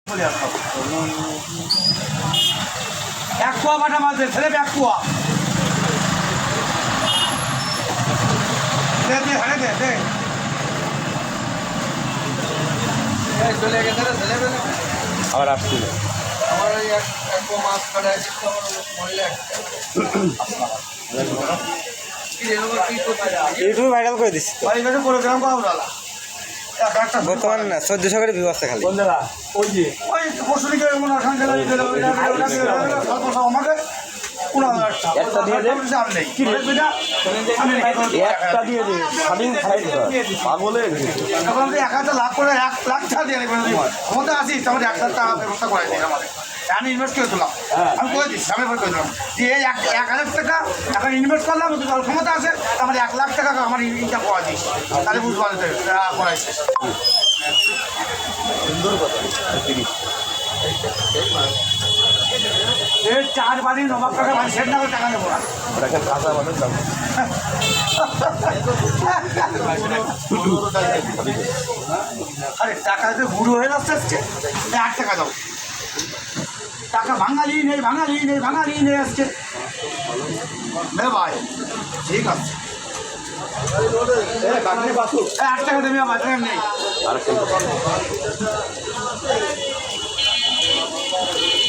এক পোয়া বাটা মাছ দে, ছেলে এক পোয়া দে দে, হ্যাঁ দে দে। চলে গেছে রে ছেলে পেলে। আবার আসছিল আমার ওই এক পোয়া মাছ কাটায় দিচ্ছে, আমার মরলে একটা। কি রে বাবা, কি করতে যাস? ইউটিউবে ভাইরাল করে দিচ্ছি তো। বাড়ি কাছে প্রোগ্রাম করা উড়ালা একটা বর্তমান 1400 করে ভিউ আছে খালি। ওই পশুদিকে আমাকে একটা দিয়ে দে। একটা দিয়ে দে স্বাধীন খাই পাগলের এখন 1,000 লাখ করে 1 লাখ টাকা দিয়ে নেবেন আমাদের আসিস আমাদের 1,000 টাকা ব্যবস্থা করে দিন আমাদের আমি ইনভেস্ট করে দিলাম আমি করে দিচ্ছি আমি করে দিলাম যে এই 1,000 টাকা এখন ইনভেস্ট করলাম ক্ষমতা আছে আমার 1 লাখ টাকা আমার ইনকাম করা দিস তাহলে বুঝতে পারবে করাইছে সুন্দর কথা 30 এই 4 বাড়ি নবাব টাকা ভাই সেট না করে টাকা নেবো না ওটাকে কাঁচা বানের দাম আরে টাকা যে বুড়ো হয়ে যাচ্ছে 8 টাকা দাও টাকা বাঙালি নেই বাঙালি নেই বাঙালি নেই আসছে নে ভাই ঠিক আছে 8 টাকা দেবে আমার নেই আর